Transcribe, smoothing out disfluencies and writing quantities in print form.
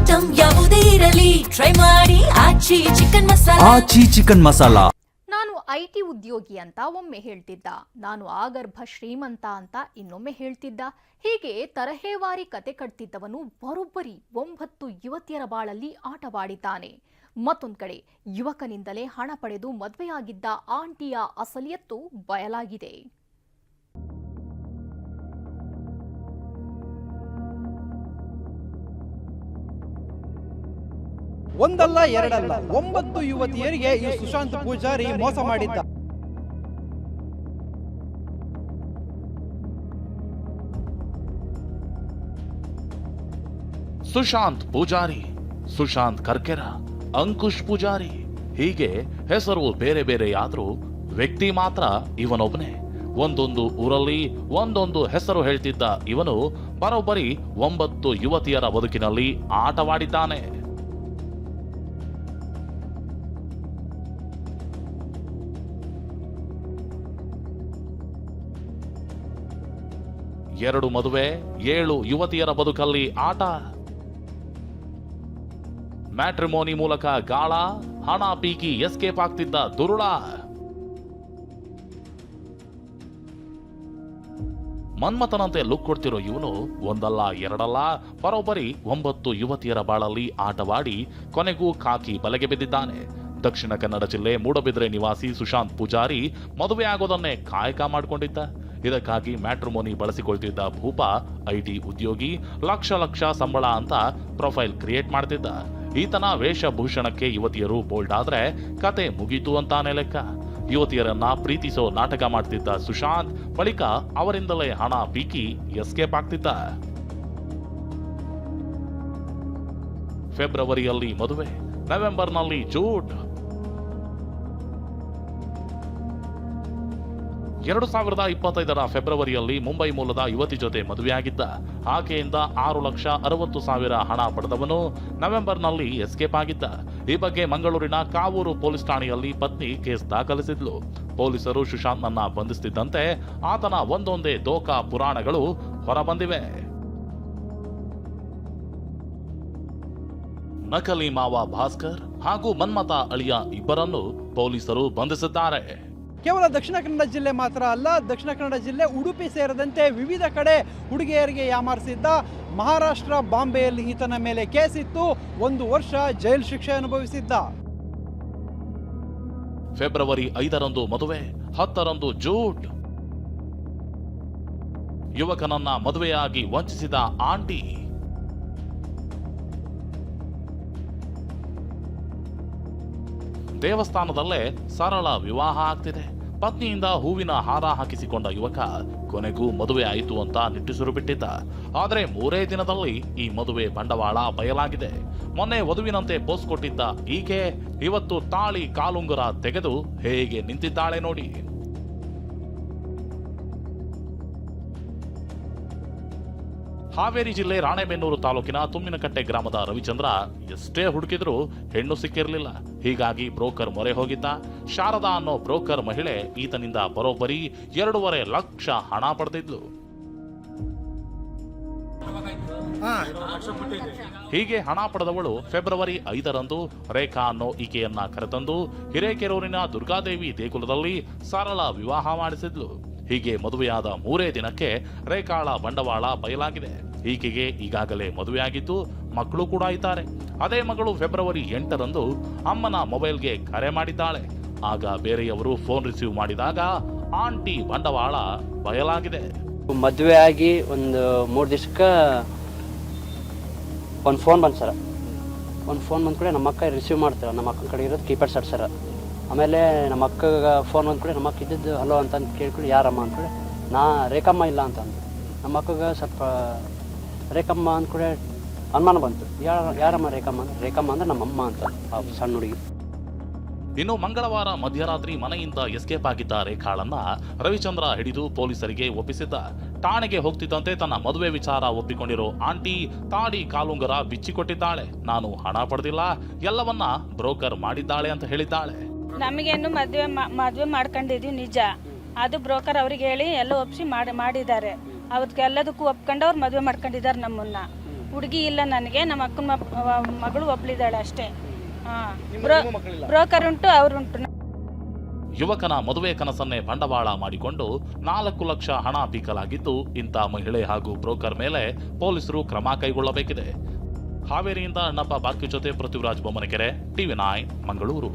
Item ಯಾವುದೇ ಇರಲಿ try ಮಾಡಿ ಆಚಿ ಚಿಕನ್ ಮಸಾಲಾ. ನಾನು IT ಉದ್ಯೋಗಿ ಅಂತ ಒಮ್ಮೆ ಹೇಳ್ತಿದ್ದ, ನಾನು ಆಗರ್ಭ ಶ್ರೀಮಂತ ಅಂತ ಇನ್ನೊಮ್ಮೆ ಹೇಳ್ತಿದ್ದ. ಹೀಗೆ ತರಹೇವಾರಿ ಕತೆ ಕಟ್ತಿದ್ದವನು ಬರೋಬ್ಬರಿ 9 ಯುವತಿಯರ ಬಾಳಲ್ಲಿ ಆಟವಾಡಿದ್ದಾನೆ. ಮತ್ತೊಂದು ಕಡೆ ಯುವಕನಿಂದಲೇ ಹಣ ಪಡೆದು ಮದುವೆಯಾಗಿದ್ದ ಆಂಟಿಯ ಅಸಲಿಯತ್ತು ಬಯಲಾಗಿದೆ. ಒಂದಲ್ಲ ಎರಡಲ್ಲ 9 ಯುವತಿಯರಿಗೆ ಈ ಸುಶಾಂತ್ ಪೂಜಾರಿ ಮೋಸ ಮಾಡಿದ್ದ. ಸುಶಾಂತ್ ಪೂಜಾರಿ, ಸುಶಾಂತ್ ಕರ್ಕೆರ, ಅಂಕುಶ್ ಪೂಜಾರಿ ಹೀಗೆ ಹೆಸರು ಬೇರೆ ಬೇರೆಯಾದ್ರೂ ವ್ಯಕ್ತಿ ಮಾತ್ರ ಇವನೊಬ್ಬನೇ. ಒಂದೊಂದು ಊರಲ್ಲಿ ಒಂದೊಂದು ಹೆಸರು ಹೇಳ್ತಿದ್ದ ಇವನು ಬರೋಬ್ಬರಿ 9 ಯುವತಿಯರ ಬದುಕಿನಲ್ಲಿ ಆಟವಾಡಿದ್ದಾನೆ. ಎರಡು ಮದುವೆ, 7 ಯುವತಿಯರ ಬದುಕಲ್ಲಿ ಆಟ. ಮ್ಯಾಟ್ರಿಮೋನಿ ಮೂಲಕ ಗಾಳ, ಹಣ ಪೀಕಿ ಎಸ್ಕೇಪ್ ಆಗ್ತಿದ್ದ ದುರುಳ. ಮನ್ಮಥನಂತೆ ಲುಕ್ ಕೊಡ್ತಿರೋ ಇವನು ಒಂದಲ್ಲ ಎರಡಲ್ಲ ಬರೋಬ್ಬರಿ 9 ಯುವತಿಯರ ಬಾಳಲ್ಲಿ ಆಟವಾಡಿ ಕೊನೆಗೂ ಕಾಕಿ ಬಲೆಗೆ ಬಿದ್ದಿದ್ದಾನೆ. ದಕ್ಷಿಣ ಕನ್ನಡ ಜಿಲ್ಲೆ ಮೂಡಬಿದ್ರೆ ನಿವಾಸಿ ಸುಶಾಂತ್ ಪೂಜಾರಿ ಮದುವೆ ಆಗೋದನ್ನೇ ಕಾಯಕ ಮಾಡಿಕೊಂಡಿದ್ದ. ಇದಕ್ಕಾಗಿ ಮ್ಯಾಟ್ರಿಮೋನಿ ಬಳಸಿಕೊಳ್ತಿದ್ದ ಭೂಪ IT ಉದ್ಯೋಗಿ, ಲಕ್ಷ ಸಂಬಳ ಅಂತ ಪ್ರೊಫೈಲ್ ಕ್ರಿಯೇಟ್ ಮಾಡ್ತಿದ್ದ. ಈತನ ವೇಷಭೂಷಣಕ್ಕೆ ಯುವತಿಯರು ಬೋಲ್ಡ್ ಆದ್ರೆ ಕತೆ ಮುಗೀತು ಅಂತಾನೆ ಲೆಕ್ಕ. ಯುವತಿಯರನ್ನ ಪ್ರೀತಿಸೋ ನಾಟಕ ಮಾಡ್ತಿದ್ದ ಸುಶಾಂತ್ ಬಳಿಕ ಅವರಿಂದಲೇ ಹಣ ಪೀಕಿ ಎಸ್ಕೇಪ್ ಆಗ್ತಿದ್ದ. ಫೆಬ್ರವರಿಯಲ್ಲಿ ಮದುವೆ, ನವೆಂಬರ್ನಲ್ಲಿ ಜೂಟ್. 2025ರ ಫೆಬ್ರವರಿಯಲ್ಲಿ ಮುಂಬೈ ಮೂಲದ ಯುವತಿ ಜೊತೆ ಮದುವೆಯಾಗಿದ್ದ. ಆಕೆಯಿಂದ 6,60,000 ಹಣ ಪಡೆದವನು ನವೆಂಬರ್ನಲ್ಲಿ ಎಸ್ಕೇಪ್ ಆಗಿದ್ದ. ಈ ಬಗ್ಗೆ ಮಂಗಳೂರಿನ ಕಾವೂರು ಪೊಲೀಸ್ ಠಾಣೆಯಲ್ಲಿ ಪತ್ನಿ ಕೇಸ್ ದಾಖಲಿಸಿದ್ಲು. ಪೊಲೀಸರು ಸುಶಾಂತ್ನನ್ನ ಬಂಧಿಸುತ್ತಿದ್ದಂತೆ ಆತನ ಒಂದೊಂದೇ ದೋಖಾ ಪುರಾಣಗಳು ಹೊರಬಂದಿವೆ. ನಕಲಿ ಮಾವ ಭಾಸ್ಕರ್ ಹಾಗೂ ಮನ್ಮಥ ಅಳಿಯ ಇಬ್ಬರನ್ನು ಪೊಲೀಸರು ಬಂಧಿಸಿದ್ದಾರೆ. ಕೇವಲ ದಕ್ಷಿಣ ಕನ್ನಡ ಜಿಲ್ಲೆ ಮಾತ್ರ ಅಲ್ಲ, ದಕ್ಷಿಣ ಕನ್ನಡ ಜಿಲ್ಲೆ ಉಡುಪಿ ಸೇರಿದಂತೆ ವಿವಿಧ ಕಡೆ ಹುಡುಗಿಯರಿಗೆ ಯಾಮಾರಿಸಿದ್ದ. ಮಹಾರಾಷ್ಟ್ರ ಬಾಂಬೆಯಲ್ಲಿ ಈತನ ಮೇಲೆ ಕೇಸ್ ಇತ್ತು. 1 ವರ್ಷ ಜೈಲು ಶಿಕ್ಷೆ ಅನುಭವಿಸಿದ್ದ. ಫೆಬ್ರವರಿ 5ರಂದು ಮದುವೆ, 10ರಂದು ಜೂಟ್. ಯುವಕನನ್ನ ಮದುವೆಯಾಗಿ ವಂಚಿಸಿದ ಆಂಟಿ. ದೇವಸ್ಥಾನದಲ್ಲೇ ಸರಳ ವಿವಾಹ ಆಗ್ತಿದೆ. ಪತ್ನಿಯಿಂದ ಹೂವಿನ ಹಾರ ಹಾಕಿಸಿಕೊಂಡ ಯುವಕ ಕೊನೆಗೂ ಮದುವೆ ಆಯಿತು ಅಂತ ನಿಟ್ಟುಸಿರು ಬಿಟ್ಟಿದ್ದ. ಆದರೆ 3 ದಿನದಲ್ಲಿ ಈ ಮದುವೆ ಬಂಡವಾಳ ಬಯಲಾಗಿದೆ. ಮೊನ್ನೆ ವಧುವಿನಂತೆ ಪೋಸ್ ಕೊಟ್ಟಿದ್ದ ಈಕೆ ಇವತ್ತು ತಾಳಿ ಕಾಲುಂಗುರ ತೆಗೆದು ಹೇಗೆ ನಿಂತಿದ್ದಾಳೆ ನೋಡಿ. ಹಾವೇರಿ ಜಿಲ್ಲೆ ರಾಣೆಬೆನ್ನೂರು ತಾಲೂಕಿನ ತುಮ್ಮಿನಕಟ್ಟೆ ಗ್ರಾಮದ ರವಿಚಂದ್ರ ಎಷ್ಟೇ ಹುಡುಕಿದ್ರೂ ಹೆಣ್ಣು ಸಿಕ್ಕಿರಲಿಲ್ಲ. ಹೀಗಾಗಿ ಬ್ರೋಕರ್ ಮೊರೆ ಹೋಗಿದ್ದ. ಶಾರದಾ ಅನ್ನೋ ಬ್ರೋಕರ್ ಮಹಿಳೆ ಈತನಿಂದ ಬರೋಬ್ಬರಿ 2.5 ಲಕ್ಷ ಹಣ ಪಡೆದಿದ್ಲು. ಹೀಗೆ ಹಣ ಪಡೆದವಳು ಫೆಬ್ರವರಿ 5ರಂದು ರೇಖಾ ಅನ್ನೋ ಈಕೆಯನ್ನ ಕರೆತಂದು ಹಿರೇಕೆರೂರಿನ ದುರ್ಗಾದೇವಿ ದೇಗುಲದಲ್ಲಿ ಸರಳ ವಿವಾಹ ಮಾಡಿಸಿದ್ಲು. ಹೀಗೆ ಮದುವೆಯಾದ 3 ದಿನಕ್ಕೆ ರೇಖಾಳ ಬಂಡವಾಳ ಬಯಲಾಗಿದೆ. ಈಕೆಗೆ ಈಗಾಗಲೇ ಮದುವೆಯಾಗಿದ್ದು ಮಕ್ಕಳು ಕೂಡ ಇದ್ದಾರೆ. ಅದೇ ಮಗಳು ಫೆಬ್ರವರಿ 8ರಂದು ಅಮ್ಮನ ಮೊಬೈಲ್ಗೆ ಕರೆ ಮಾಡಿದ್ದಾಳೆ. ಆಗ ಬೇರೆಯವರು ಫೋನ್ ರಿಸೀವ್ ಮಾಡಿದಾಗ ಆಂಟಿ ಬಂಡವಾಳ ಬಯಲಾಗಿದೆ. ಮದುವೆ ಆಗಿ ಒಂದು 3 ದಿವಸಕ್ಕೆ ಒಂದು ಫೋನ್ ಬಂತು ಸರ್. ಒಂದು ಫೋನ್ ಬಂದ ಕೂಡ ನಮ್ಮ ಅಕ್ಕ ರಿಸೀವ್ ಮಾಡ್ತಾರೆ. ನಮ್ಮ ಅಕ್ಕನ ಕಡೆ ಇರೋದು ಕೀಪ್ಯಾಡ್ ಸೆಟ್ ಸರ್. ಆಮೇಲೆ ನಮ್ಮ ಅಕ್ಕಗೆ ಫೋನ್ ಬಂದ ಕೂಡ ನಮ್ಮ ಅಕ್ಕ ಇದ್ದಿದ್ದು ಹಲೋ ಅಂತ ಕೇಳ್ಕೊಂಡು ಯಾರಮ್ಮ ಅಂದ್ಕೂಡೆ ನಾ ರೇಖಮ್ಮ ಇಲ್ಲ ಅಂತ ಅಂದು. ನಮ್ಮ ಅಕ್ಕಗೆ ಸ್ವಲ್ಪ ರೇಖಮ್ಮ ಅಂದ್ಕೂಡೆ ಅನುಮಾನ ಬಂತು. ಯಾರಮ್ಮ ರೇಖಮ್ಮ ಅಂದ್ರೆ ರೇಖಮ್ಮ ಅಂದ್ರೆ ನಮ್ಮಮ್ಮ ಅಂತ ಆ ಸಣ್ಣ ಹುಡುಗಿ. ಇನ್ನು ಮಂಗಳವಾರ ಮಧ್ಯರಾತ್ರಿ ಮನೆಯಿಂದ ಎಸ್ಕೇಪ್ ಆಗಿದ್ದ ರೇಖಾಳನ್ನ ರವಿಚಂದ್ರ ಹಿಡಿದು ಪೊಲೀಸರಿಗೆ ಒಪ್ಪಿಸಿದ್ದ. ಠಾಣೆಗೆ ಹೋಗ್ತಿದ್ದಂತೆ ತನ್ನ ಮದುವೆ ವಿಚಾರ ಒಪ್ಪಿಕೊಂಡಿರೋ ಆಂಟಿ ತಾಡಿ ಕಾಲುಂಗರ ಬಿಚ್ಚಿಕೊಟ್ಟಿದ್ದಾಳೆ. ನಾನು ಹಣ ಪಡೆದಿಲ್ಲ, ಎಲ್ಲವನ್ನ ಬ್ರೋಕರ್ ಮಾಡಿದ್ದಾಳೆ ಅಂತ ಹೇಳಿದ್ದಾಳೆ. ನಮಗೇನು ಮದುವೆ ಮಾಡ್ಕೊಂಡಿದೀವಿ ನಿಜ. ಅದು ಬ್ರೋಕರ್ ಅವ್ರಿಗೆ ಹೇಳಿ ಎಲ್ಲ ಒಪ್ಪಿಸಿ ಮಾಡಿದ್ದಾರೆ. ಅವತ್ತು ಎಲ್ಲದಕ್ಕೂ ಒಪ್ಕೊಂಡು ಅವ್ರು ಮದುವೆ ಮಾಡ್ಕೊಂಡಿದ್ದಾರೆ ನಮ್ಮನ್ನ. ಹುಡುಗಿ ಇಲ್ಲ ನನಗೆ, ನಮ್ಮ ಅಕ್ಕನ ಮಗಳು ಒಬ್ಳಿದ್ದಾಳೆ ಅಷ್ಟೇ. ಬ್ರೋಕರ್ ಉಂಟು, ಅವ್ರುಂಟು. ಯುವಕನ ಮದುವೆ ಕನಸನ್ನೇ ಬಂಡವಾಳ ಮಾಡಿಕೊಂಡು 4 ಲಕ್ಷ ಹಣ ಪೀಕಲಾಗಿದ್ದು, ಇಂಥ ಮಹಿಳೆ ಹಾಗೂ ಬ್ರೋಕರ್ ಮೇಲೆ ಪೊಲೀಸರು ಕ್ರಮ ಕೈಗೊಳ್ಳಬೇಕಿದೆ. ಹಾವೇರಿಯಿಂದ ಅಣ್ಣಪ್ಪ ಬಾಕಿ ಜೊತೆ ಪೃಥ್ವಿರಾಜ್ ಬೊಮ್ಮನಕೆರೆ, TV9 ಮಂಗಳೂರು.